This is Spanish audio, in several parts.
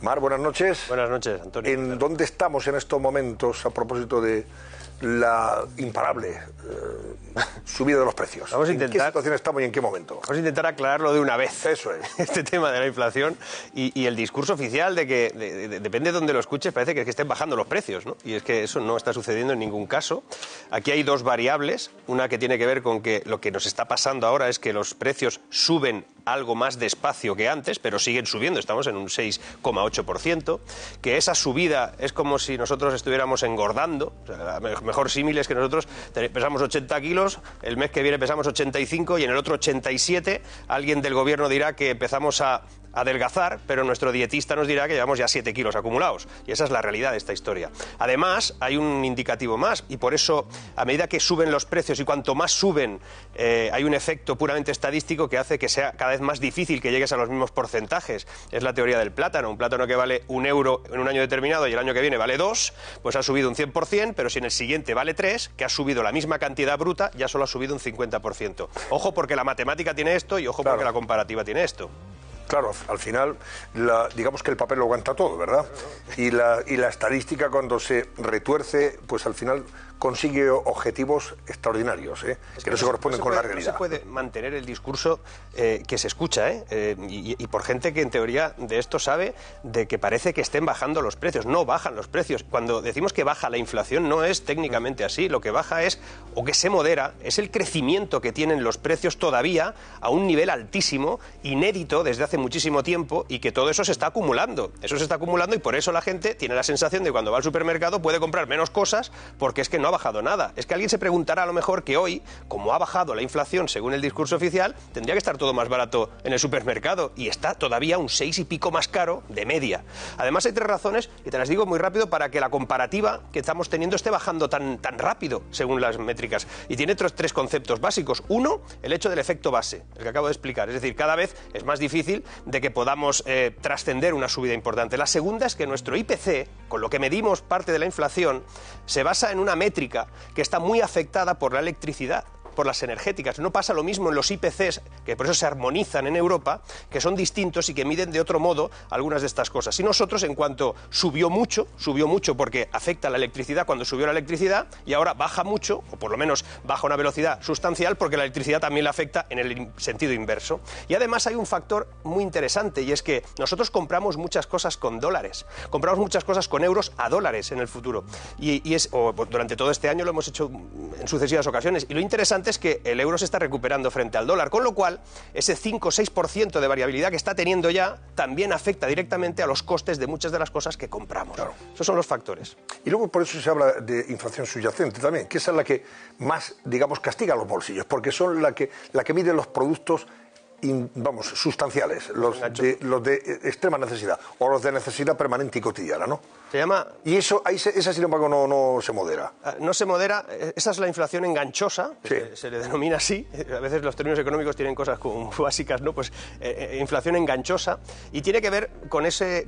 Mar, buenas noches. Buenas noches, Antonio. ¿En dónde estamos en estos momentos a propósito de la imparable subida de los precios? Vamos a intentar, ¿En qué situación estamos y en qué momento? Vamos a intentar aclararlo de una vez. Eso es. Este tema de la inflación y el discurso oficial de que, depende de donde lo escuches, parece que estén bajando los precios, ¿no? Y es que eso no está sucediendo en ningún caso. Aquí hay dos variables. Una que tiene que ver con que lo que nos está pasando ahora es que los precios suben algo más despacio que antes, pero siguen subiendo. Estamos en un 6,8%. Que esa subida es como si nosotros estuviéramos engordando. O sea, mejor símil es que nosotros pesamos 80 kilos, el mes que viene pesamos 85 y en el otro 87. Alguien del gobierno dirá que empezamos a adelgazar, pero nuestro dietista nos dirá que llevamos ya 7 kilos acumulados. Y esa es la realidad de esta historia. Además, hay un indicativo más, y por eso, a medida que suben los precios y cuanto más suben, hay un efecto puramente estadístico que hace que sea cada vez más difícil que llegues a los mismos porcentajes. Es la teoría del plátano. Un plátano que vale 1 euro en un año determinado y el año que viene vale 2, pues ha subido un 100%, pero si en el siguiente vale 3, que ha subido la misma cantidad bruta, ya solo ha subido un 50%. Ojo porque la matemática tiene esto y ojo porque la comparativa tiene esto. Claro, al final, digamos que el papel lo aguanta todo, ¿verdad? Y la estadística, cuando se retuerce, pues al final consigue objetivos extraordinarios, que no se corresponden con la realidad. No se puede mantener el discurso que se escucha, y por gente que en teoría de esto sabe, de que parece que estén bajando los precios. No bajan los precios. Cuando decimos que baja la inflación no es técnicamente así. Lo que baja es, o que se modera, es el crecimiento que tienen los precios todavía a un nivel altísimo, inédito desde hace muchísimo tiempo, y que todo eso se está acumulando. Eso se está acumulando y por eso la gente tiene la sensación de que cuando va al supermercado puede comprar menos cosas porque es que no ha bajado nada. Es que alguien se preguntará a lo mejor que hoy, como ha bajado la inflación según el discurso oficial, tendría que estar todo más barato en el supermercado y está todavía un 6 y pico más caro de media. Además hay 3 razones, y te las digo muy rápido para que la comparativa que estamos teniendo esté bajando tan rápido según las métricas. Y tiene 3 conceptos básicos. Uno, el hecho del efecto base, el que acabo de explicar. Es decir, cada vez es más difícil de que podamos trascender una subida importante. La segunda es que nuestro IPC, con lo que medimos parte de la inflación, se basa en una métrica que está muy afectada por la electricidad, por las energéticas. No pasa lo mismo en los IPCs, que por eso se armonizan en Europa, que son distintos y que miden de otro modo algunas de estas cosas. Y nosotros, en cuanto subió mucho porque afecta a la electricidad cuando subió la electricidad, y ahora baja mucho, o por lo menos baja una velocidad sustancial, porque la electricidad también la afecta en el sentido inverso. Y además hay un factor muy interesante, y es que nosotros compramos muchas cosas con dólares, compramos muchas cosas con euros a dólares en el futuro. Durante todo este año lo hemos hecho en sucesivas ocasiones. Y lo interesante es que el euro se está recuperando frente al dólar, con lo cual ese 5 o 6% de variabilidad que está teniendo ya también afecta directamente a los costes de muchas de las cosas que compramos. Claro. Esos son los factores. Y luego por eso se habla de inflación subyacente también, que esa es la que más, digamos, castiga los bolsillos, porque son la que mide los productos sustanciales, los de extrema necesidad o los de necesidad permanente y cotidiana, ¿no? Se llama... Y esa, sin embargo, no se modera. No se modera. Esa es la inflación enganchosa, sí. Se le denomina así. A veces los términos económicos tienen cosas como básicas, ¿no? Pues inflación enganchosa, y tiene que ver con ese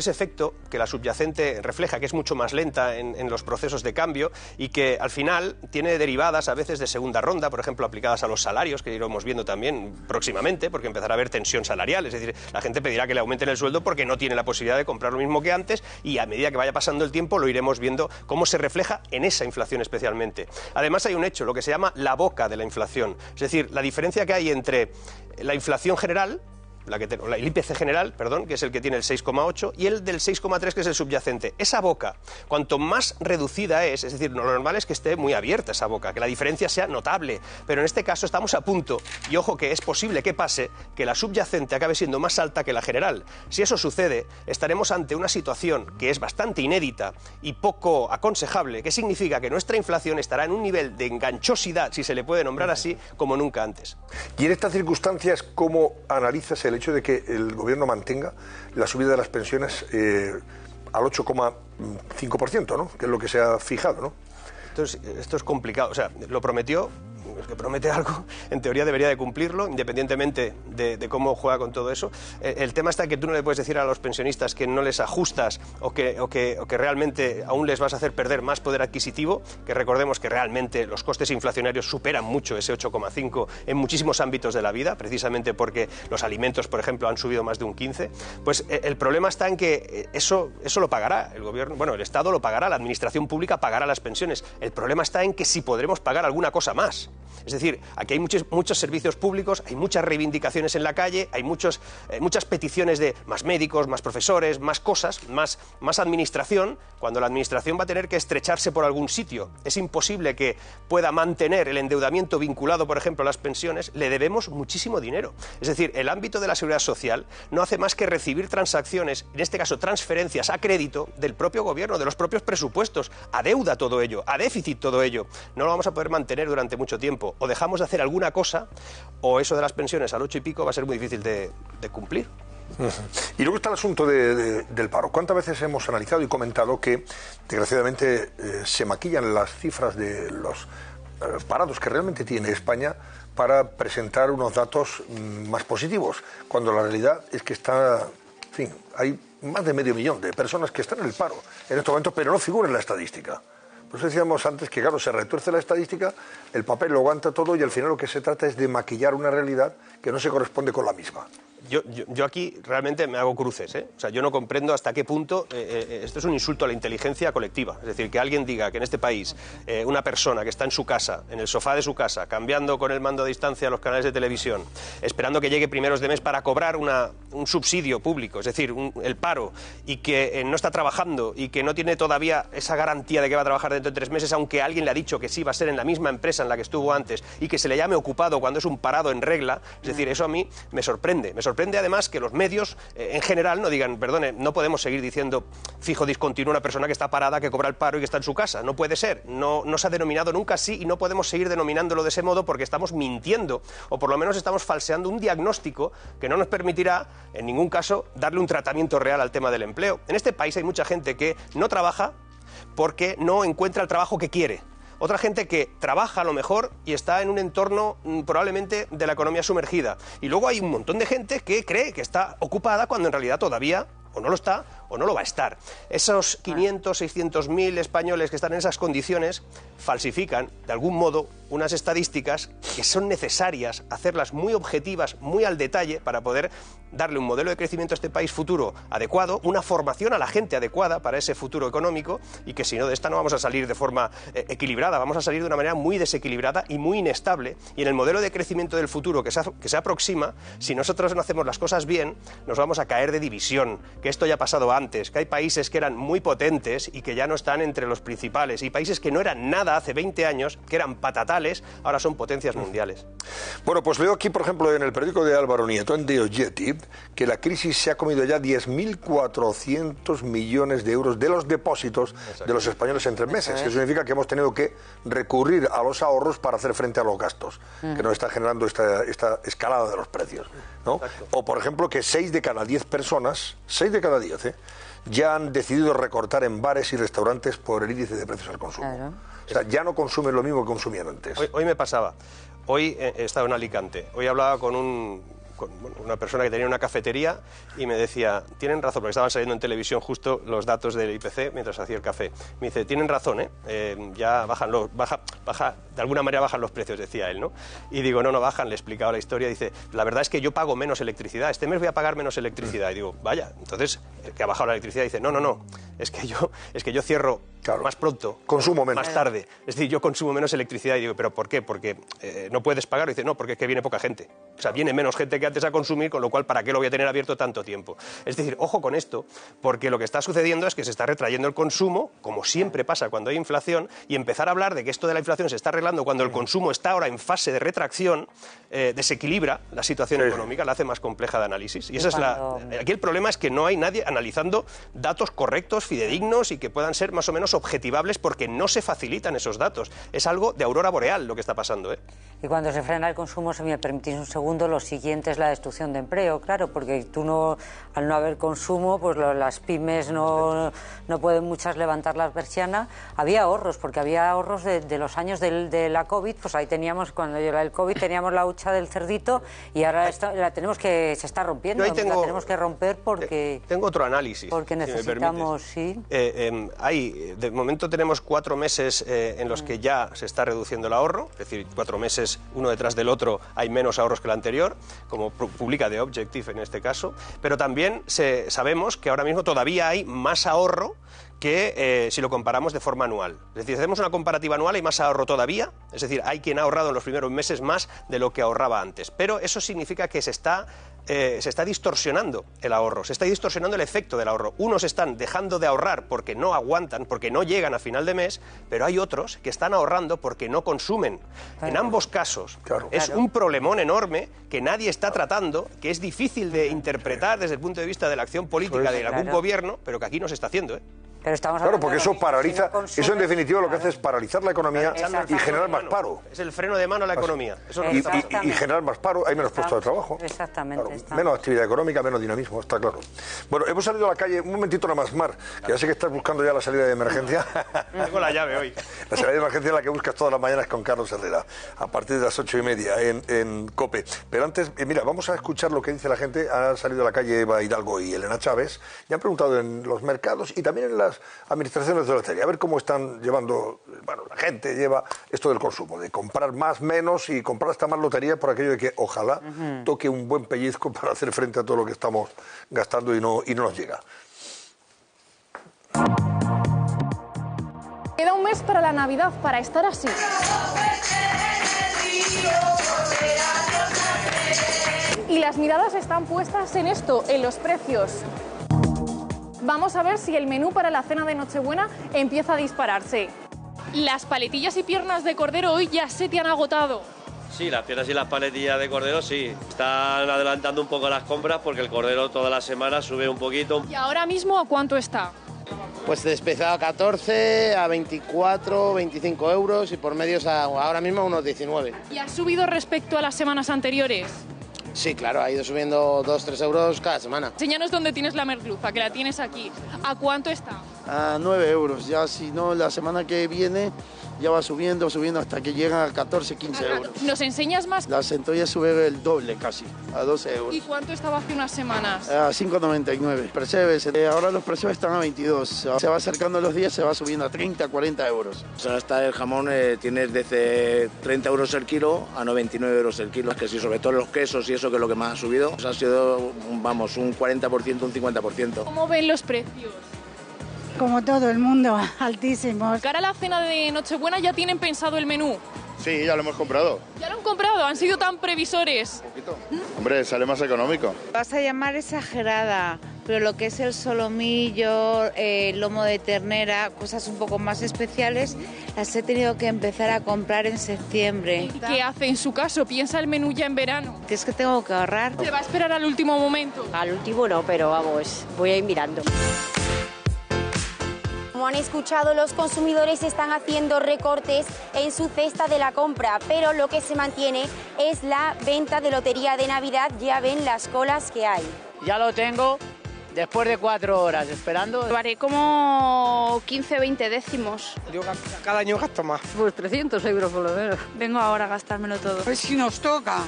efecto que la subyacente refleja, que es mucho más lenta en los procesos de cambio y que al final tiene derivadas a veces de segunda ronda, por ejemplo, aplicadas a los salarios, que iremos viendo también próximamente, porque empezará a haber tensión salarial. Es decir, la gente pedirá que le aumenten el sueldo porque no tiene la posibilidad de comprar lo mismo que antes, y a medida que vaya pasando el tiempo lo iremos viendo cómo se refleja en esa inflación especialmente. Además hay un hecho, lo que se llama la boca de la inflación, es decir, la diferencia que hay entre la inflación general, el IPC general, que es el que tiene el 6,8, y el del 6,3, que es el subyacente. Esa boca, cuanto más reducida es decir, lo normal es que esté muy abierta esa boca, que la diferencia sea notable, pero en este caso estamos a punto, y ojo que es posible que pase, que la subyacente acabe siendo más alta que la general. Si eso sucede, estaremos ante una situación que es bastante inédita y poco aconsejable, que significa que nuestra inflación estará en un nivel de enganchosidad, si se le puede nombrar así, como nunca antes. Y en estas circunstancias, ¿cómo analizas el hecho de que el gobierno mantenga la subida de las pensiones al 8,5%, ¿no? Que es lo que se ha fijado, ¿no? Esto es complicado. O sea, lo prometió el que promete algo, en teoría debería de cumplirlo, independientemente de cómo juega con todo eso. El tema está que tú no le puedes decir a los pensionistas que no les ajustas o que realmente aún les vas a hacer perder más poder adquisitivo, que recordemos que realmente los costes inflacionarios superan mucho ese 8,5 en muchísimos ámbitos de la vida, precisamente porque los alimentos, por ejemplo, han subido más de un 15. Pues el problema está en que eso lo pagará el gobierno, bueno, el Estado lo pagará, la administración pública pagará las pensiones. El problema está en que si podremos pagar alguna cosa más. Es decir, aquí hay muchos servicios públicos, hay muchas reivindicaciones en la calle, hay muchas peticiones de más médicos, más profesores, más cosas, más administración, cuando la administración va a tener que estrecharse por algún sitio. Es imposible que pueda mantener el endeudamiento vinculado, por ejemplo, a las pensiones. Le debemos muchísimo dinero. Es decir, el ámbito de la seguridad social no hace más que recibir transacciones, en este caso transferencias a crédito del propio gobierno, de los propios presupuestos, a deuda todo ello, a déficit todo ello. No lo vamos a poder mantener durante mucho tiempo. O dejamos de hacer alguna cosa, o eso de las pensiones al 8 y pico va a ser muy difícil de cumplir. Y luego está el asunto del paro. ¿Cuántas veces hemos analizado y comentado que, desgraciadamente, se maquillan las cifras de los parados que realmente tiene España para presentar unos datos más positivos, cuando la realidad es que hay más de 500.000 de personas que están en el paro en estos momentos, pero no figuran en la estadística? Por eso decíamos antes que, claro, se retuerce la estadística, el papel lo aguanta todo y al final lo que se trata es de maquillar una realidad que no se corresponde con la misma. Yo aquí realmente me hago cruces, ¿eh? O sea, yo no comprendo hasta qué punto esto es un insulto a la inteligencia colectiva. Es decir, que alguien diga que en este país una persona que está en su casa, en el sofá de su casa, cambiando con el mando a distancia los canales de televisión, esperando que llegue primeros de mes para cobrar un subsidio público, es decir, el paro, y que no está trabajando y que no tiene todavía esa garantía de que va a trabajar dentro de 3 meses, aunque alguien le ha dicho que sí va a ser en la misma empresa en la que estuvo antes, y que se le llame ocupado cuando es un parado en regla. Es decir, eso a mí me sorprende. Me sorprende además que los medios en general no digan, perdone, no podemos seguir diciendo fijo discontinuo una persona que está parada, que cobra el paro y que está en su casa. No puede ser, no se ha denominado nunca así y no podemos seguir denominándolo de ese modo porque estamos mintiendo o por lo menos estamos falseando un diagnóstico que no nos permitirá en ningún caso darle un tratamiento real al tema del empleo. En este país hay mucha gente que no trabaja porque no encuentra el trabajo que quiere. Otra gente que trabaja a lo mejor y está en un entorno probablemente de la economía sumergida. Y luego hay un montón de gente que cree que está ocupada cuando en realidad todavía o no lo está o no lo va a estar. Esos 500, 600.000 españoles que están en esas condiciones falsifican, de algún modo, unas estadísticas que son necesarias hacerlas muy objetivas, muy al detalle, para poder darle un modelo de crecimiento a este país futuro adecuado, una formación a la gente adecuada para ese futuro económico, y que si no, de esta no vamos a salir de forma equilibrada, vamos a salir de una manera muy desequilibrada y muy inestable. Y en el modelo de crecimiento del futuro que se aproxima, si nosotros no hacemos las cosas bien, nos vamos a caer de división, que esto ya ha pasado antes, que hay países que eran muy potentes y que ya no están entre los principales, y países que no eran nada hace 20 años, que eran patatales, ahora son potencias mundiales. Bueno, pues leo aquí, por ejemplo, en el periódico de Álvaro Nieto, en The Objective, que la crisis se ha comido ya 10.400 millones de euros de los depósitos de los españoles en 3 meses. Eso significa que hemos tenido que recurrir a los ahorros para hacer frente a los gastos que nos está generando esta escalada de los precios, ¿no? O, por ejemplo, que 6 de cada 10 personas, 6 de cada 10, ya han decidido recortar en bares y restaurantes por el índice de precios al consumo. Claro. O sea, ya no consumen lo mismo que consumían antes. Hoy me pasaba. Hoy he estado en Alicante. Hoy hablaba con una persona que tenía una cafetería y me decía, tienen razón, porque estaban saliendo en televisión justo los datos del IPC mientras hacía el café. Me dice, tienen razón, ya de alguna manera bajan los precios, decía él, ¿no? Y digo, no bajan, le he explicado la historia. Dice, la verdad es que yo pago menos electricidad, este mes voy a pagar menos electricidad. Y digo, vaya, entonces, el que ha bajado la electricidad dice, no, es que yo cierro más pronto, consumo menos, más tarde. Es decir, yo consumo menos electricidad. Y digo, ¿pero por qué? Porque no puedes pagar. Y dice, no, porque es que viene poca gente. O sea, viene menos gente que antes a consumir, con lo cual, ¿para qué lo voy a tener abierto tanto tiempo? Es decir, ojo con esto, porque lo que está sucediendo es que se está retrayendo el consumo, como siempre pasa cuando hay inflación, y empezar a hablar de que esto de la inflación se está arreglando cuando el consumo está ahora en fase de retracción, desequilibra la situación económica, la hace más compleja de análisis. Y esa es aquí el problema es que no hay nadie analizando datos correctos, fidedignos y que puedan ser más o menos objetivables porque no se facilitan esos datos. Es algo de aurora boreal lo que está pasando, ¿eh? Y cuando se frena el consumo, si me permitís un segundo, lo siguiente es la destrucción de empleo, claro, porque tú no, al no haber consumo, pues las pymes no pueden muchas levantar las persianas. Había ahorros, porque había ahorros de los años de la COVID, pues ahí teníamos, cuando llegó el COVID, teníamos la hucha del cerdito y ahora la tenemos se está rompiendo, la tenemos que romper porque... Tengo otro análisis. Porque necesitamos, sí. De momento tenemos 4 meses en los que ya se está reduciendo el ahorro, es decir, 4 meses uno detrás del otro hay menos ahorros que el anterior, como publica The Objective en este caso, pero también sabemos que ahora mismo todavía hay más ahorro que si lo comparamos de forma anual. Es decir, si hacemos una comparativa anual hay más ahorro todavía, es decir, hay quien ha ahorrado en los primeros meses más de lo que ahorraba antes, pero eso significa que se está distorsionando el ahorro, se está distorsionando el efecto del ahorro. Unos están dejando de ahorrar porque no aguantan, porque no llegan a final de mes, pero hay otros que están ahorrando porque no consumen. En ambos casos es un problemón enorme que nadie está tratando, que es difícil de interpretar desde el punto de vista de la acción política de algún gobierno, pero que aquí no se está haciendo, ¿eh? Pero claro, porque eso paraliza, eso en definitiva lo que hace es paralizar la economía y generar más paro. Es el freno de mano a la economía. Eso y generar más paro, hay menos puestos de trabajo. Exactamente. Claro, menos actividad económica, menos dinamismo, está claro. Bueno, hemos salido a la calle, un momentito nada más, Mar, que ya sé que estás buscando ya la salida de emergencia. Tengo la llave hoy. La salida de emergencia es la que buscas todas las mañanas con Carlos Herrera, a partir de las 8:30 en COPE. Pero antes, mira, vamos a escuchar lo que dice la gente. Ha salido a la calle Eva Hidalgo y Elena Chávez, y han preguntado en los mercados y también en las administraciones de lotería, a ver cómo están llevando, bueno, la gente lleva esto del consumo, de comprar más, menos y comprar hasta más lotería por aquello de que ojalá toque un buen pellizco para hacer frente a todo lo que estamos gastando y no nos llega. Queda un mes para la Navidad, para estar así. Y las miradas están puestas en esto, en los precios. Vamos a ver si el menú para la cena de Nochebuena empieza a dispararse. Las paletillas y piernas de cordero hoy ya se te han agotado. Sí, las piernas y las paletillas de cordero sí. Están adelantando un poco las compras porque el cordero toda la semana sube un poquito. ¿Y ahora mismo a cuánto está? Pues despezado a 14, a 24, 25 euros y por medios ahora mismo a unos 19. ¿Y ha subido respecto a las semanas anteriores? Sí, claro, ha ido subiendo 2-3 euros cada semana. Enséñanos dónde tienes la merluza, que la tienes aquí. ¿A cuánto está? A 9 euros, ya si no la semana que viene ya va subiendo hasta que llega a 14, 15 euros. ¿Nos enseñas más? La centolla sube el doble casi, a 12 euros. ¿Y cuánto estaba hace unas semanas? A 5,99. Percebes, ahora los precios están a 22. Se va acercando los días, se va subiendo a 30, 40 euros. Ahora está el jamón, tienes desde 30 euros el kilo a 99 euros el kilo. Es que sí, sobre todo los quesos y eso que es lo que más ha subido, ha sido, vamos, un 40%, un 50%. ¿Cómo ven los precios? Como todo el mundo, altísimos. Cara a la cena de Nochebuena, ¿ya tienen pensado el menú? Sí, ya lo hemos comprado. ¿Ya lo han comprado? ¿Han sido tan previsores? Un poquito. Hombre, sale más económico. Vas a llamar exagerada, pero lo que es el solomillo, el lomo de ternera, cosas un poco más especiales, las he tenido que empezar a comprar en septiembre. ¿Qué hace en su caso? ¿Piensa el menú ya en verano? Es que tengo que ahorrar. ¿Se va a esperar al último momento? Al último no, pero vamos, voy a ir mirando. Como han escuchado, los consumidores están haciendo recortes en su cesta de la compra, pero lo que se mantiene es la venta de lotería de Navidad. Ya ven las colas que hay. Ya lo tengo después de 4 horas esperando. Lo haré como 15, 20 décimos. Yo cada año gasto más. Pues 300 euros por lo menos. Vengo ahora a gastármelo todo. Pues si nos toca,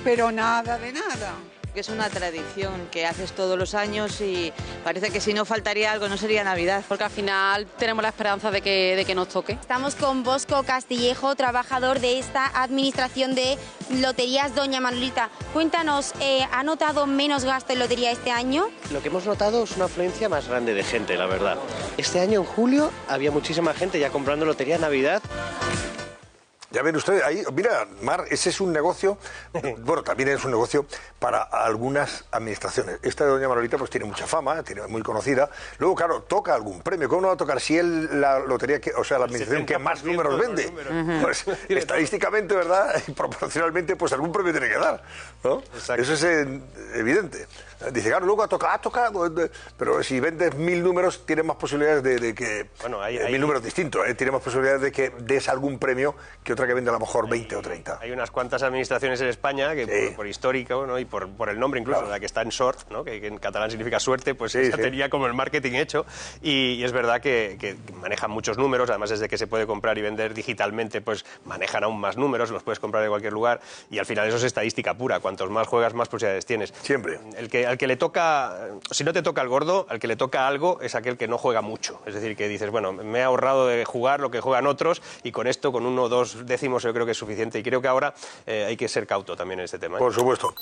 pero nada de nada. Que es una tradición que haces todos los años y parece que si no faltaría algo no sería Navidad. Porque al final tenemos la esperanza de que nos toque. Estamos con Bosco Castillejo, trabajador de esta administración de loterías. Doña Manolita, cuéntanos, ¿ha notado menos gasto en lotería este año? Lo que hemos notado es una afluencia más grande de gente, la verdad. Este año en julio había muchísima gente ya comprando lotería Navidad. Ya ven ustedes, ahí, mira, Mar, ese es un negocio, bueno, también es un negocio para algunas administraciones. Esta de doña Manolita pues tiene mucha fama, tiene muy conocida. Luego, claro, toca algún premio. ¿Cómo no va a tocar si él la lotería, o sea, la administración que más números vende? Pues estadísticamente, ¿verdad? Y proporcionalmente, pues algún premio tiene que dar, ¿no? Exacto. Eso es evidente. Dice, claro, luego ha tocado, pero si vendes 1000 números, tienes más posibilidades de que... Bueno, hay 1000 números distintos, tienes más posibilidades de que des algún premio que otra que vende a lo mejor 20 o 30. Hay unas cuantas administraciones en España que por histórico, ¿no? Y por el nombre incluso, la que está en sort, ¿no? que en catalán significa suerte, pues esa tenía como el marketing hecho. Y es verdad que manejan muchos números, además desde que se puede comprar y vender digitalmente, pues manejan aún más números, los puedes comprar de cualquier lugar y al final eso es estadística pura. Cuantos más juegas, más posibilidades tienes. Siempre. Al que le toca, si no te toca el gordo, al que le toca algo es aquel que no juega mucho. Es decir, que dices, bueno, me he ahorrado de jugar lo que juegan otros y con esto, con 1 o 2 décimos, yo creo que es suficiente. Y creo que ahora hay que ser cauto también en este tema. Por supuesto.